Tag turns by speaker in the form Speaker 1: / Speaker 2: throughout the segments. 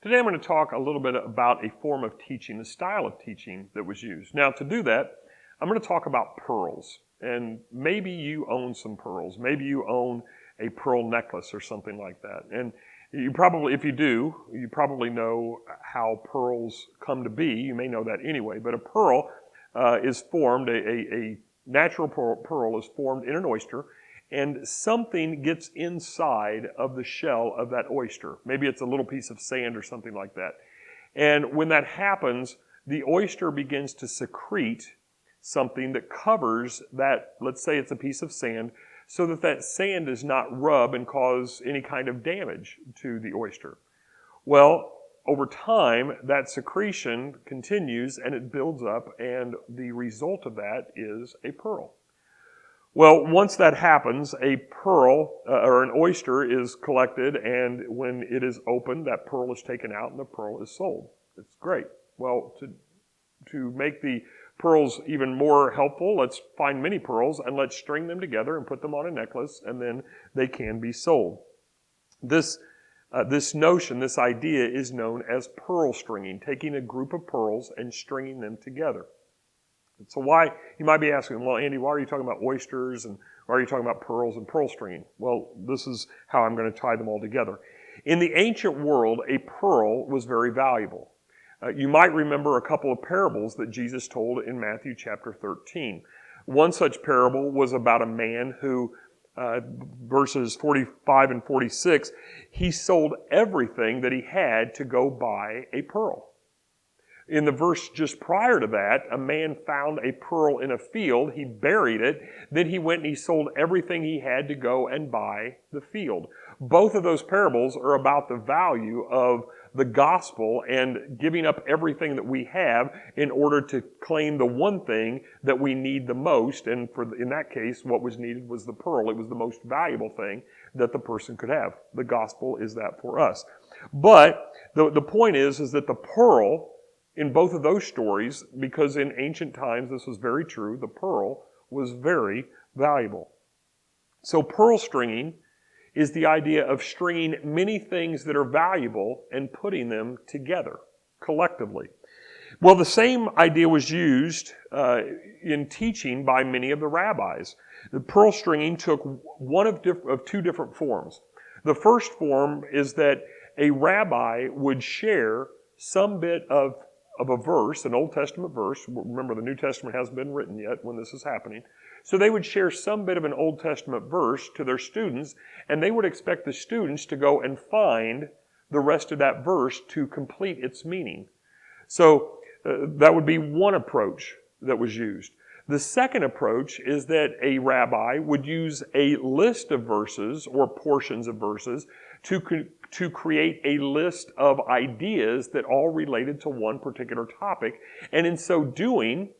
Speaker 1: Today I'm going to talk a little bit about a form of teaching, the style of teaching that was used. Now, to do that, I'm going to talk about pearls. And maybe you own some pearls. Maybe you own a pearl necklace or something like that. And you probably, if you do, you probably know how pearls come to be. You may know that anyway. But a pearl is formed, a natural pearl is formed in an oyster, and something gets inside of the shell of that oyster. Maybe it's a little piece of sand or something like that. And when that happens, the oyster begins to secrete something that covers that, let's say it's a piece of sand, so that that sand does not rub and cause any kind of damage to the oyster. Well, over time, that secretion continues and it builds up, and the result of that is a pearl. Well, once that happens, a pearl or an oyster is collected, and when it is opened, that pearl is taken out and the pearl is sold. It's great. Well, to make the pearls even more helpful, let's find many pearls and let's string them together and put them on a necklace, and then they can be sold. This notion, this idea is known as pearl stringing, taking a group of pearls and stringing them together. So why, you might be asking, well, Andy, why are you talking about oysters and why are you talking about pearls and pearl stringing? Well, this is how I'm going to tie them all together. In the ancient world, a pearl was very valuable. You might remember a couple of parables that Jesus told in Matthew chapter 13. One such parable was about a man who, verses 45 and 46, he sold everything that he had to go buy a pearl. In the verse just prior to that, a man found a pearl in a field, he buried it, then he went and he sold everything he had to go and buy the field. Both of those parables are about the value of the gospel and giving up everything that we have in order to claim the one thing that we need the most. And in that case, what was needed was the pearl. It was the most valuable thing that the person could have. The gospel is that for us. But the point is that the pearl, in both of those stories, because in ancient times this was very true, the pearl was very valuable. So pearl stringing is the idea of stringing many things that are valuable and putting them together collectively. Well, the same idea was used in teaching by many of the rabbis. The pearl stringing took one of two different forms. The first form is that a rabbi would share some bit of a verse, an Old Testament verse. Remember, the New Testament hasn't been written yet when this is happening. So they would share some bit of an Old Testament verse to their students, and they would expect the students to go and find the rest of that verse to complete its meaning. So that would be one approach that was used. The second approach is that a rabbi would use a list of verses or portions of verses to create a list of ideas that all related to one particular topic. And in so doing,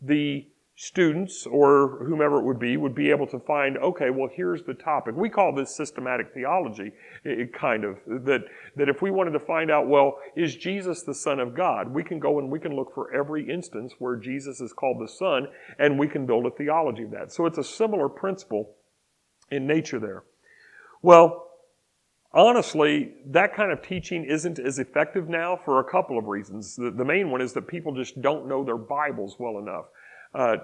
Speaker 1: the students or whomever it would be able to find, okay, well, here's the topic. We call this systematic theology, that if we wanted to find out, well, is Jesus the Son of God? We can go and we can look for every instance where Jesus is called the Son, and we can build a theology of that. So it's a similar principle in nature there. Well, honestly, that kind of teaching isn't as effective now for a couple of reasons. The main one is that people just don't know their Bibles well enough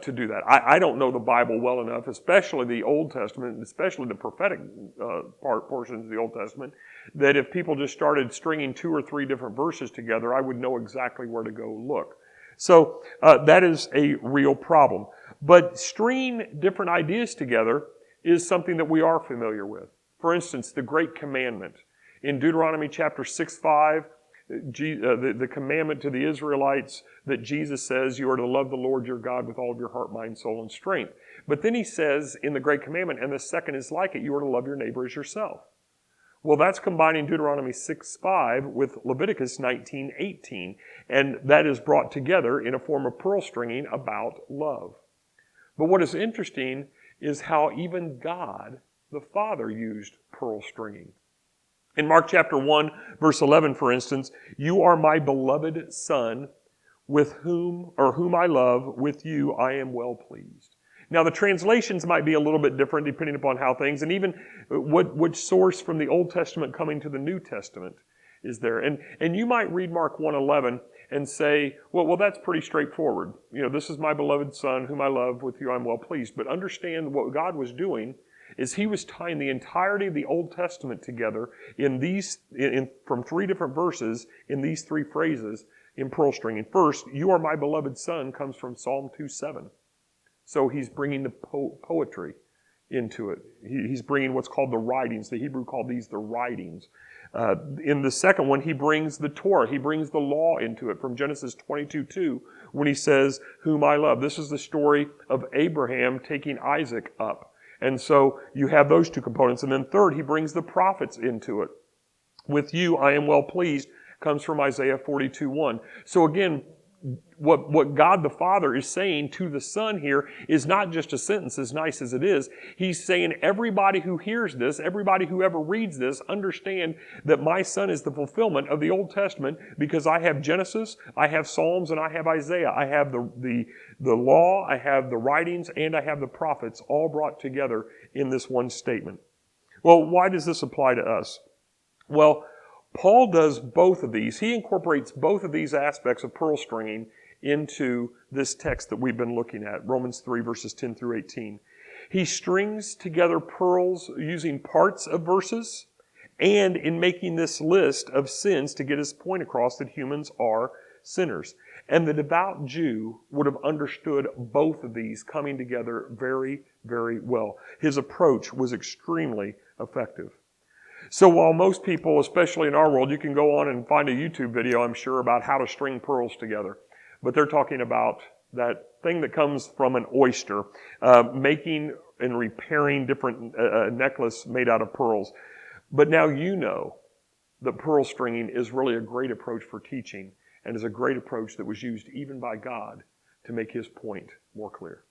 Speaker 1: to do that. I don't know the Bible well enough, especially the Old Testament, especially the prophetic portions of the Old Testament, that if people just started stringing 2 or 3 different verses together, I would know exactly where to go look. So that is a real problem. But stringing different ideas together is something that we are familiar with. For instance, the Great Commandment. In Deuteronomy chapter 6:5, the commandment to the Israelites that Jesus says you are to love the Lord your God with all of your heart, mind, soul, and strength. But then he says in the Great Commandment, and the second is like it, you are to love your neighbor as yourself. Well, that's combining Deuteronomy 6:5 with Leviticus 19:18, and that is brought together in a form of pearl stringing about love. But what is interesting is how even God, the Father, used pearl stringing. In Mark chapter 1, verse 11, for instance, you are my beloved Son, with whom I love, with you I am well pleased. Now the translations might be a little bit different depending upon how things, and even which source from the Old Testament coming to the New Testament. is there. And you might read Mark 1:11 and say, well, that's pretty straightforward. This is my beloved Son, whom I love, with you I'm well pleased. But understand what God was doing is He was tying the entirety of the Old Testament together from 3 different verses in these 3 phrases in pearl stringing. First, you are my beloved Son comes from Psalm 2:7. So He's bringing the poetry into it. He's bringing what's called the writings. The Hebrew called these the writings. In the second one, He brings the Torah. He brings the law into it from Genesis 22:2 when He says, whom I love. This is the story of Abraham taking Isaac up. And so you have those 2 components. And then third, He brings the prophets into it. With you I am well pleased comes from Isaiah 42:1. So again, what God the Father is saying to the Son here is not just a sentence as nice as it is. He's saying everybody who hears this, everybody who ever reads this, understand that my Son is the fulfillment of the Old Testament because I have Genesis, I have Psalms, and I have Isaiah. I have the law, I have the writings, and I have the prophets all brought together in this one statement. Well, why does this apply to us? Well, Paul does both of these. He incorporates both of these aspects of pearl stringing into this text that we've been looking at, Romans 3, verses 10 through 18. He strings together pearls using parts of verses and in making this list of sins to get his point across that humans are sinners. And the devout Jew would have understood both of these coming together very, very well. His approach was extremely effective. So while most people, especially in our world, you can go on and find a YouTube video, I'm sure, about how to string pearls together. But they're talking about that thing that comes from an oyster, making and repairing different necklace made out of pearls. But now you know that pearl stringing is really a great approach for teaching and is a great approach that was used even by God to make His point more clear.